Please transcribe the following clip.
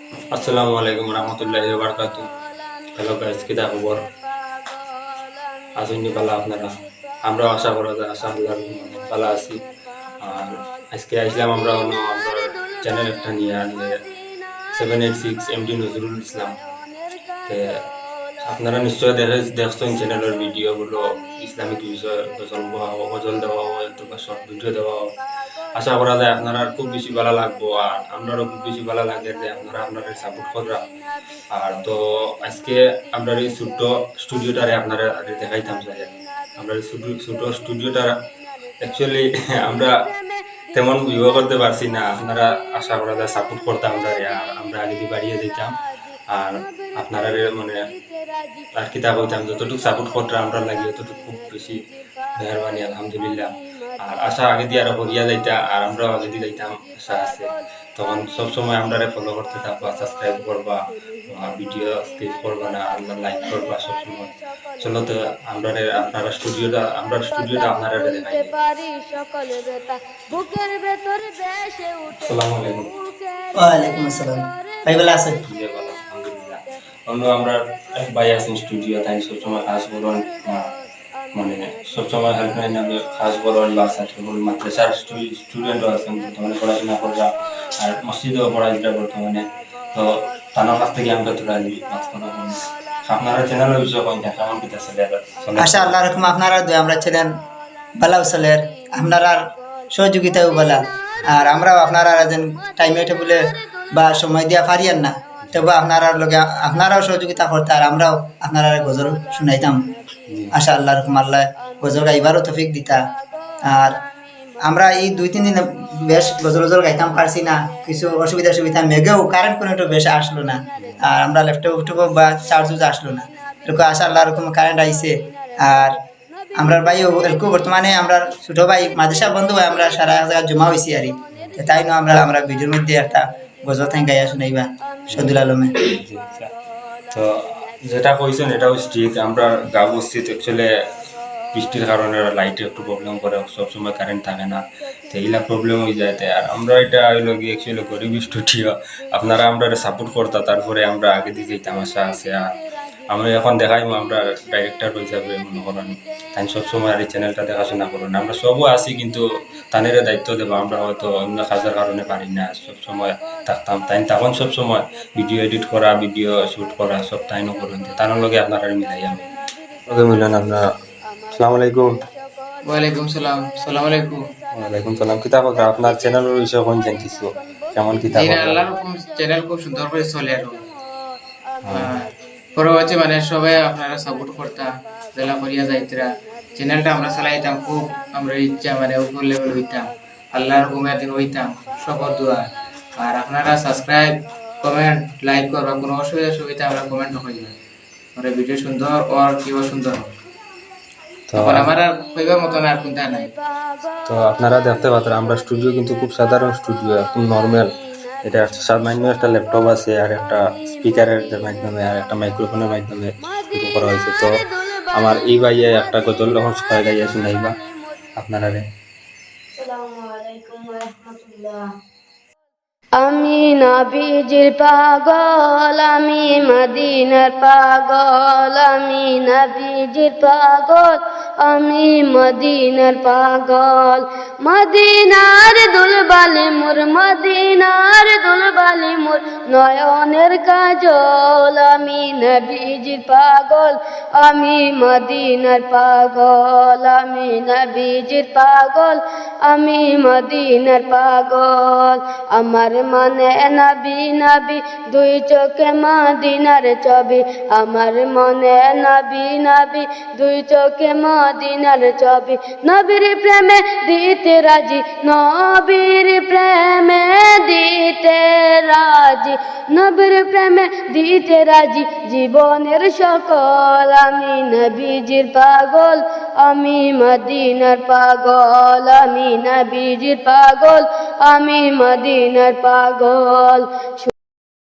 আসসালামু আলাইকুম রহমতুল্লাহি ওয়া বারাকাতুহু। হ্যালো গাইস, কি খবর? আছেন নি ভালো আপনারা? আমরা আশা করা যায় আশা আল্লাহর রহমতে ভালো আছি। আর আজকে আইসলাম আমরা অন্য আমরা চ্যানেল একটা নিয়ে আনলে 786 এমডি নজরুল ইসলাম। তে আপনারা নিশ্চয় দেখছেন চ্যানেলের ভিডিওগুলো, ইসলামিক বিষয় গজল গজল দেওয়া হয় অথবা শর্ট ভিডিও দেওয়া হয়। আশা করা যায় আপনারা খুব বেশি ভালো লাগবো, আর আপনারও খুব বেশি ভালো লাগে যে আপনারা আপনাদের সাপোর্ট করা। আর তো আজকে আমরা এই ছোট্ট স্টুডিওটারে আপনারা আগে দেখাইতাম চাই। আমরা এই ছোট স্টুডিওটা অ্যাকচুয়ালি আমরা তেমন বিবাহ করতে পারছি না, আপনারা আশা করা যায় সাপোর্ট করতাম যারে, আর আমরা আগে দিয়ে বাড়িয়ে দিতাম। আর আপনারা মানে আর কিতা কইতাম যতটুকু সাপোর্ট করতাম আমরা লাগি ততটুকু খুব বেশি মেহরবানি, আলহামদুলিল্লাহ। আর আশা আগে দিয়ে আরো করিয়া যাইতা, আর আমরাও আগে দিয়ে যাইতাম, আশা আছে। তখন সব সময় আমরা ফলো করতে থাকবা, সাবস্ক্রাইব করবা, ভিডিও স্কিপ করবা না, আমরা লাইক করবা সব সময়। চলো তো আমরা স্টুডিওটা আপনারা দেখাই। আসসালামু আলাইকুম। ওয়ালাইকুম আসসালাম। ভাই ভালো আছেন? জি ভালো, আলহামদুলিল্লাহ। অন্য আমরা এক ভাই আছেন স্টুডিও, তাই সবসময় কাজ করুন, মানে সবসময় হেল্পলাইন নামে কাজ করুন, বা সার্টিফিকেট মাদ্রাসার স্টুডেন্টও আছেন বর্তমানে পড়াশোনা করা, আর মসজিদেও পড়াশোনা বর্তমানে। তো তার কাছ থেকে আমরা তোলা দিই মাঝখানে আপনারা চ্যানেলের বিষয়ে কোন কেমন কিতা চলে আশা আল্লাহ রকম আপনারা দুই আমরা ছিলেন বালা উসলের আপনারা সহযোগিতাও বলা, আর আমরাও আপনারা যেন টাইমে টেবুলে বা সময় দিয়া পারিয়েন না, তবে আপনারা লগে আপনারাও সহযোগিতা করতে, আর আমরাও আপনারা গজল শুনাইতাম। আশা আল্লাহ রকম আল্লাহ গজল গাইবারও তফিক দিতা। আর আমরা এই 2-3 দিন বেশ গজল গাইতাম পারছি না, কিছু অসুবিধা মেঘেও কারেন্ট কোনো একটু বেশ আসলো না, আর আমরা ল্যাপটপ বা চার্জ আসলো না, এরকম আশা আল্লাহ রকম কারেন্ট আইছে। আর আমরা ভাই এরকম বর্তমানে আমরা ছোট ভাই মাদ্রাসা বন্ধু ভাই আমরা সারা জায়গায় জমা হয়েছি, আর তাই না আমরা ভিডিওর মধ্যে একটা গজল থেকে গাইয়া শুনাইবা সদুল আলমে। তো যেটা কইছেন এটাও ঠিক, আমরা গাঁও বস্তিত অ্যাকচুয়ালি বৃষ্টির কারণে লাইটে একটু প্রবলেম করে, সবসময় কারেন্ট থাকে না, তো এইগুলা প্রবলেম হয়ে যায়। আর আমরা এটা হইলো গিয়ে অ্যাকচুয়ালি গরিব স্টুডিও, আপনারা আমরা সাপোর্ট করতা, তারপরে আমরা আগে দিকে তামাশা আছে। আর আমি এখন দেখাই আমরা ডাইরেক্টর হিসাবে মনে করেন তাই সবসময় আর এই চ্যানেলটা দেখাশোনা করুন, আমরা সবও আছি কিন্তু তানের দায়িত্ব দেবো, আমরা হয়তো অন্য কাজের কারণে পারি না সবসময় থাকতাম, তাই তখন সবসময় ভিডিও এডিট করা, ভিডিও শ্যুট করা সব তাইনও করুন, তার লগে আপনারা মিলাই আমি লগে মিলেন আপনারা। আসসালামু আলাইকুম। ওয়ালাইকুম সালাম। সালাম আলাইকুম। ওয়ালাইকুম সালাম। কিতা কথা আপনার চ্যানেলের বিষয়ে কোন জানতেছো কেমন কিতা এই কথা? আল্লাহর হুকুম চ্যানেল খুব সুন্দর করে চলে আর পরবর্তী মানে সবাই আপনারা সাপোর্ট করতা, জেলা করিয়া যাইতরা চ্যানেলটা আমরা চালাইতাম, খুব আমরা ইচ্ছা মানে উপর লেভেল হইতাম, আল্লাহর হুকুমে দিন হইতাম সকল দোয়া। আর আপনারা সাবস্ক্রাইব, কমেন্ট, লাইক করবা, কোনো অসুবিধা আমরা কমেন্ট করিবা, আমরা ভিডিও সুন্দর আর কিও সুন্দর হবে। তো তখন আমার আর কইবার মতন আর কোনটা নাই। তো আপনারা দেখতে পাচ্ছেন আমরা স্টুডিও কিন্তু খুব সাধারণ স্টুডিও, একদম নর্মাল। এটা সামান্য একটা ল্যাপটপ আছে, আর একটা স্পিকারের মাধ্যমে, আর একটা মাইক্রোফোনের মাধ্যমে শুরু করা হয়েছে। তো আমার এই ভাইয়ে একটা গজল ছয় গাইয়া শুনাইবা আপনারা। আমি নবীজির পাগল, আমি মদিনার পাগল, আমি নবীজির পাগল, আমি মদিনার পাগল। মদিনার দুলবালি মোর, মদিনার দুলবালি মোর নয়নের কাজল, আমি নবীজির পাগল, আমি মদিনার পাগল, আমি নবীজির পাগল, আমি মদিনার পাগল। আমার মনে নবী নবী, দুই চোখে মদিনার ছবি, আমার মনে নবী নবী, দুই চোখে মদিনার ছবি। নবীর প্রেমে দিতে রাজি, নবীর প্রেমে দিতে রাজি, নবীর প্রেমে দিতে রাজি জীবনের সকল। আমি নবীজির পাগল, আমি মদিনার পাগল, আমি নবীজির পাগল, আমি মদিনার পাগল।